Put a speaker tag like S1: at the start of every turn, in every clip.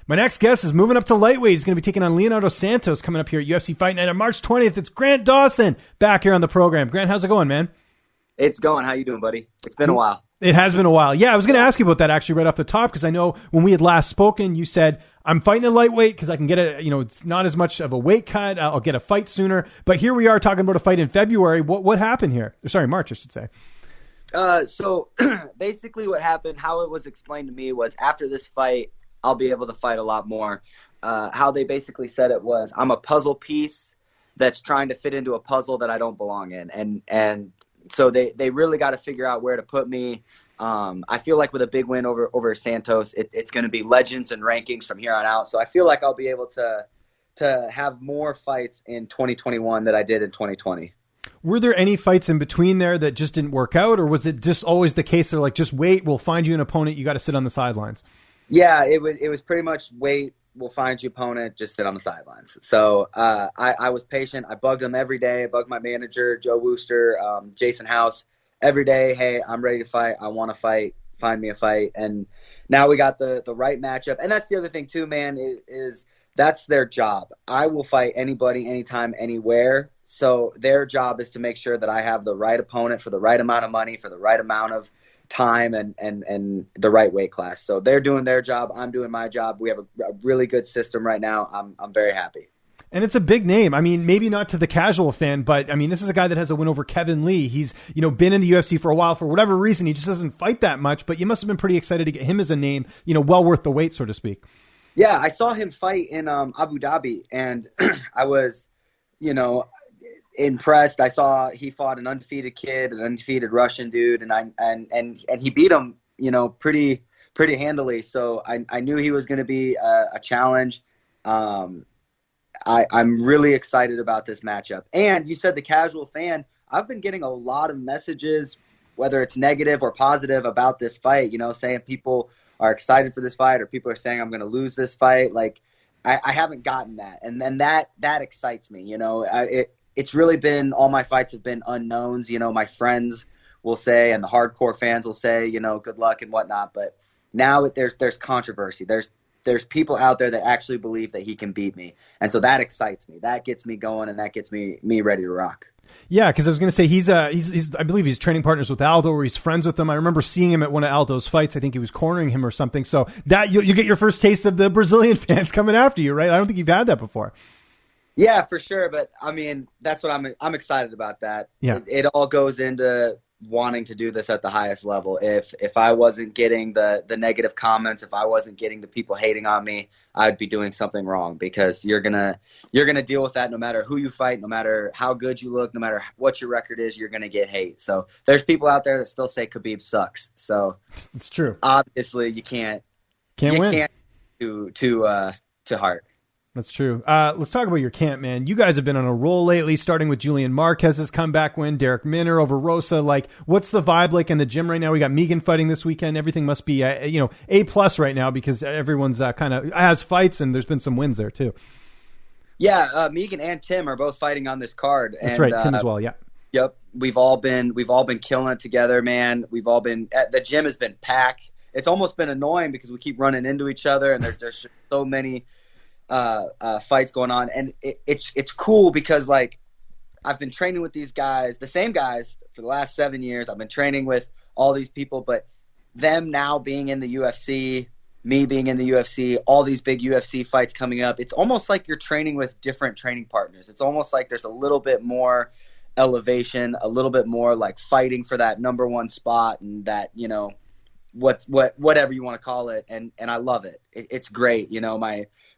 S1: My next guest is moving up to lightweight. He's going to be taking on Leonardo Santos coming up here at UFC Fight Night on March 20th. It's Grant Dawson back here on the program. Grant, how's it going, man?
S2: It's going. How you doing, buddy? It's been a while.
S1: It has been a while. Yeah, I was going to ask you about that actually right off the top, because I know when we had last spoken, you said, I'm fighting in lightweight because I can get it's not as much of a weight cut. I'll get a fight sooner. But here we are talking about a fight in February. What happened here? Sorry, March, I should say.
S2: So basically what happened, how it was explained to me was after this fight, I'll be able to fight a lot more. How they basically said it was, I'm a puzzle piece that's trying to fit into a puzzle that I don't belong in. And so they really got to figure out where to put me. I feel like with a big win over Santos, it's going to be legends and rankings from here on out. So I feel like I'll be able to have more fights in 2021 than I did in 2020.
S1: Were there any fights in between there that just didn't work out, or was it just always the case they're like, just wait, we'll find you an opponent, you got to sit on the sidelines?
S2: Yeah, it was pretty much wait, we'll find you opponent, just sit on the sidelines. So I was patient. I bugged them every day. I bugged my manager, Joe Wooster, Jason House, every day. Hey, I'm ready to fight. I want to fight. Find me a fight. And now we got the right matchup. And that's the other thing too, man, is that's their job. I will fight anybody, anytime, anywhere. So their job is to make sure that I have the right opponent for the right amount of money, for the right amount of time, and the right weight class. So they're doing their job. I'm doing my job. We have a really good system right now. I'm very happy.
S1: And it's a big name. I mean, maybe not to the casual fan, but I mean, this is a guy that has a win over Kevin Lee. He's, been in the UFC for a while. For whatever reason, he just doesn't fight that much, but you must have been pretty excited to get him as a name, well worth the wait, so to speak.
S2: Yeah, I saw him fight in Abu Dhabi, and I was, impressed. I saw he fought an undefeated kid, an undefeated Russian dude, and he beat him, pretty handily. So I knew he was going to be a challenge. I'm really excited about this matchup. And you said the casual fan, I've been getting a lot of messages, whether it's negative or positive, about this fight, saying people are excited for this fight, or people are saying I'm going to lose this fight. Like, I haven't gotten that. And then that excites me. It's really been, all my fights have been unknowns. My friends will say, and the hardcore fans will say, good luck and whatnot. But now there's controversy. There's people out there that actually believe that he can beat me. And so that excites me. That gets me going, and that gets me ready to rock.
S1: Yeah, because I was going to say he's I believe he's training partners with Aldo, or he's friends with him. I remember seeing him at one of Aldo's fights. I think he was cornering him or something. So that you get your first taste of the Brazilian fans coming after you, right? I don't think you've had that before. Yeah,
S2: for sure. But I mean, that's what I'm excited about. That.
S1: Yeah,
S2: it all goes into wanting to do this at the highest level. If I wasn't getting the negative comments, if I wasn't getting the people hating on me, I'd be doing something wrong, because you're gonna deal with that no matter who you fight, no matter how good you look, no matter what your record is, you're gonna get hate. So there's people out there that still say Khabib sucks. So
S1: it's true.
S2: Obviously you can't win. To heart.
S1: That's true. Let's talk about your camp, man. You guys have been on a roll lately, starting with Julian Marquez's comeback win, Derek Minner over Rosa. Like, what's the vibe like in the gym right now? We got Megan fighting this weekend. Everything must be, A+ right now, because everyone's kind of has fights, and there's been some wins there too.
S2: Yeah, Megan and Tim are both fighting on this card.
S1: That's right, Tim as well. Yeah.
S2: Yep, we've all been killing it together, man. The gym has been packed. It's almost been annoying because we keep running into each other, and there's so many fights going on, and it's cool because, like, I've been training with these guys, the same guys, for the last 7 years. I've been training with all these people, but them now being in the UFC, me being in the UFC, all these big UFC fights coming up, it's almost like you're training with different training partners. It's almost like there's a little bit more elevation, a little bit more like fighting for that number one spot, and that, whatever you want to call it, and I love it. It's great.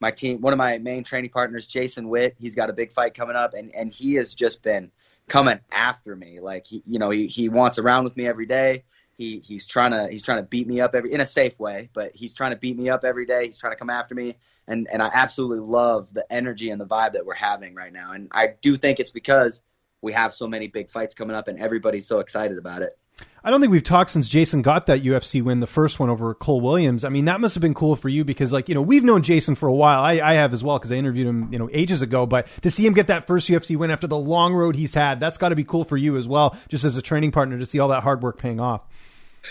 S2: My team, one of my main training partners, Jason Witt, he's got a big fight coming up, and he has just been coming after me. Like, he wants around with me every day. He's trying to beat me up in a safe way, but he's trying to beat me up every day. He's trying to come after me, and I absolutely love the energy and the vibe that we're having right now. And I do think it's because we have so many big fights coming up, and everybody's so excited about it.
S1: I don't think we've talked since Jason got that UFC win, the first one over Cole Williams. I mean, that must have been cool for you because, like, we've known Jason for a while. I have as well, because I interviewed him, ages ago. But to see him get that first UFC win after the long road he's had, that's got to be cool for you as well, just as a training partner, to see all that hard work paying off.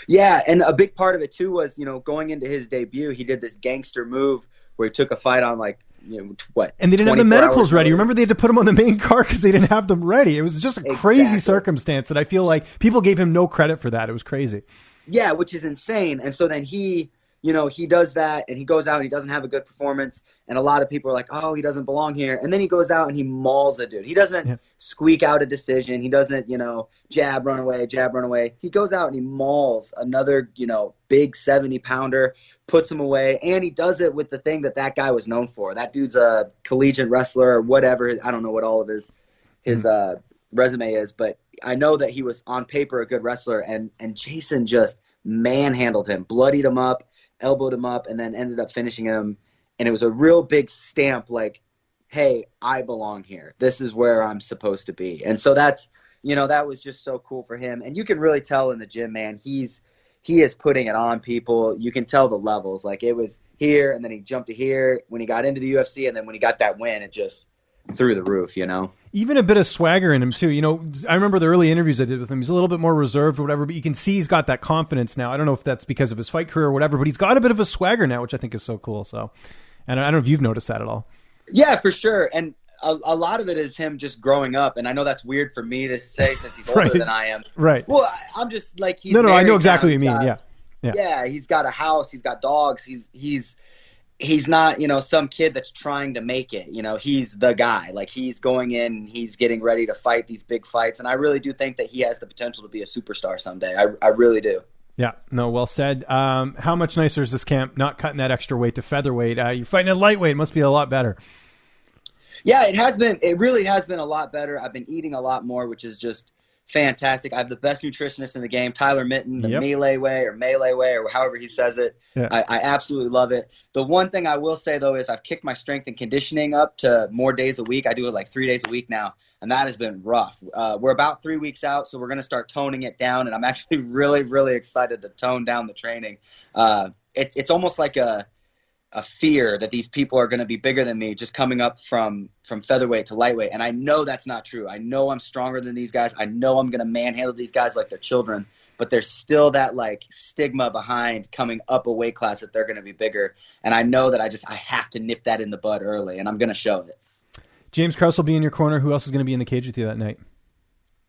S2: Yeah, and a big part of it too was, going into his debut, he did this gangster move where he took a fight on like, you know, what?
S1: And they didn't have the
S2: 24
S1: medicals
S2: hours
S1: ready.
S2: notice.
S1: Remember, they had to put him on the main card because they didn't have them ready. It was just a crazy
S2: Exactly.
S1: circumstance that I feel like people gave him no credit for that. It was crazy.
S2: Yeah, which is insane. And so then he, you know, he does that and he goes out and he doesn't have a good performance. And a lot of people are like, oh, he doesn't belong here. And then he goes out and he mauls a dude. He doesn't squeak out a decision. He doesn't, you know, jab, run away. He goes out and he mauls another, you know, big 70-pounder, puts him away. And he does it with the thing that guy was known for. That dude's a collegiate wrestler or whatever. I don't know what all of his resume is, but I know that he was on paper a good wrestler. And Jason just manhandled him, bloodied him up, elbowed him up, and then ended up finishing him. And it was a real big stamp like, hey, I belong here. This is where I'm supposed to be. And so that's, you know, that was just so cool for him. And you can really tell in the gym, man, he is putting it on people. You can tell the levels. Like it was here, and then he jumped to here when he got into the UFC, and then when he got that win, it just through the roof, you know?
S1: Even a bit of swagger in him too. You know, I remember the early interviews I did with him. He's a little bit more reserved or whatever, but you can see he's got that confidence now. I don't know if that's because of his fight career or whatever, but he's got a bit of a swagger now, which I think is so cool. So, and I don't know if you've noticed that at all.
S2: Yeah, for sure. And a lot of it is him just growing up. And I know that's weird for me to say since he's older than I am.
S1: Right.
S2: Well, I'm just like, he's
S1: No, I know
S2: married
S1: exactly
S2: now.
S1: what you mean. Yeah.
S2: Yeah, he's got a house, he's got dogs, he's not, you know, some kid that's trying to make it. You know, he's the guy. Like he's going in, he's getting ready to fight these big fights, and I really do think that he has the potential to be a superstar someday. I really do.
S1: Yeah, no, well said. How much nicer is this camp? Not cutting that extra weight to featherweight. You're fighting at lightweight. It must be a lot better.
S2: Yeah, it has been. It really has been a lot better. I've been eating a lot more, which is just fantastic. I have the best nutritionist in the game, Tyler Mitten, the Melee way or however he says it. Yeah. I absolutely love it. The one thing I will say, though, is I've kicked my strength and conditioning up to more days a week. I do it like 3 days a week now, and that has been rough. We're about 3 weeks out, so we're going to start toning it down, and I'm actually really, really excited to tone down the training. It's almost like a fear that these people are going to be bigger than me just coming up from featherweight to lightweight. And I know that's not true. I know I'm stronger than these guys. I know I'm going to manhandle these guys like they're children, but there's still that like stigma behind coming up a weight class that they're going to be bigger. And I know that I have to nip that in the bud early, and I'm going to show it.
S1: James Krause will be in your corner. Who else is going to be in the cage with you that night?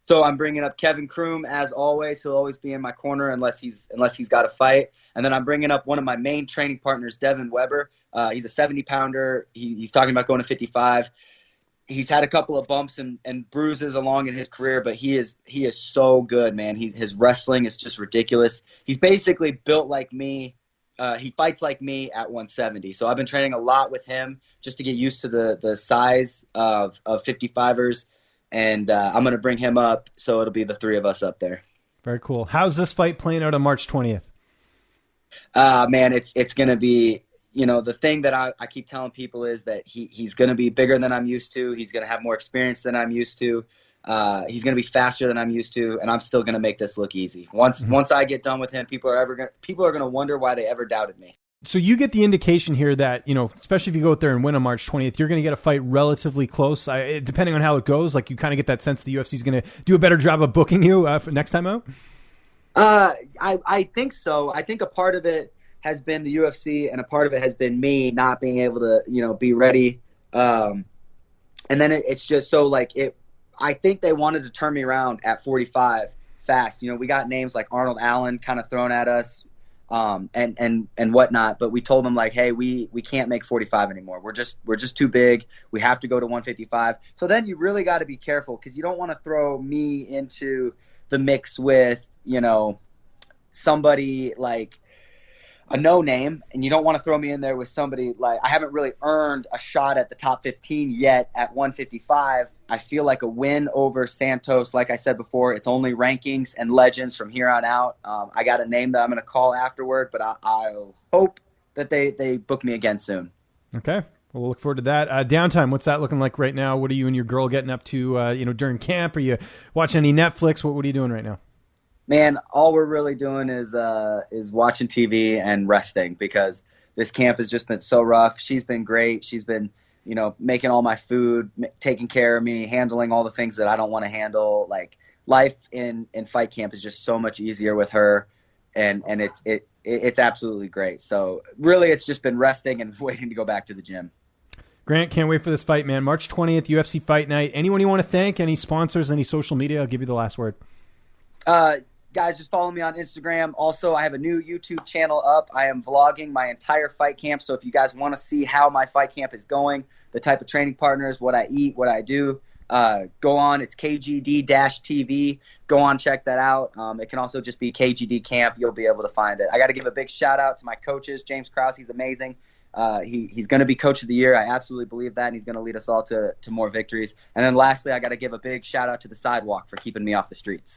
S2: So I'm bringing up Kevin Kroom as always. He'll always be in my corner unless he's got a fight. And then I'm bringing up one of my main training partners, Devin Weber. He's a 70-pounder. He's talking about going to 55. He's had a couple of bumps and bruises along in his career, but he is so good, man. His wrestling is just ridiculous. He's basically built like me. He fights like me at 170. So I've been training a lot with him just to get used to the size of 55ers. And I'm going to bring him up, so it'll be the three of us up there.
S1: Very cool. How's this fight playing out on March 20th?
S2: Man, it's going to be, you know, the thing that I keep telling people is that he's going to be bigger than I'm used to. He's going to have more experience than I'm used to. He's going to be faster than I'm used to, and I'm still going to make this look easy. Once I get done with him, people are going to wonder why they ever doubted me.
S1: So you get the indication here that, you know, especially if you go out there and win on March 20th, you're going to get a fight relatively close. Depending on how it goes, like you kind of get that sense the UFC is going to do a better job of booking you for next time out?
S2: I think so. I think a part of it has been the UFC, and a part of it has been me not being able to, you know, be ready. And then it's just so like it. I think they wanted to turn me around at 45 fast. You know, we got names like Arnold Allen kind of thrown at us. And whatnot, but we told them like, hey, we can't make 45 anymore. We're just too big. We have to go to 155. So then you really got to be careful because you don't want to throw me into the mix with, you know, somebody like a no name, and you don't want to throw me in there with somebody like I haven't really earned a shot at the top 15 yet at 155. I feel like a win over Santos, like I said before, it's only rankings and legends from here on out. I got a name that I'm going to call afterward, but I'll hope that they book me again soon.
S1: Okay. Well, we'll look forward to that. Downtime, what's that looking like right now? What are you and your girl getting up to, you know, during camp? Are you watching any Netflix? What are you doing right now?
S2: Man, all we're really doing is watching TV and resting because this camp has just been so rough. She's been great. She's been, you know, making all my food, taking care of me, handling all the things that I don't want to handle. Like life in fight camp is just so much easier with her. and it's absolutely great. So really, it's just been resting and waiting to go back to the gym.
S1: Grant, can't wait for this fight, man. March 20th, UFC Fight Night. Anyone you want to thank? Any sponsors? Any social media? I'll give you the last word.
S2: Guys, just follow me on Instagram. Also, I have a new YouTube channel up. I am vlogging my entire fight camp. So if you guys want to see how my fight camp is going, the type of training partners, what I eat, what I do, go on. It's KGD-TV. Go on, check that out. It can also just be KGD Camp. You'll be able to find it. I got to give a big shout out to my coaches. James Krause, he's amazing. He's going to be coach of the year. I absolutely believe that, and he's going to lead us all to more victories. And then lastly, I got to give a big shout out to the Sidewalk for keeping me off the streets.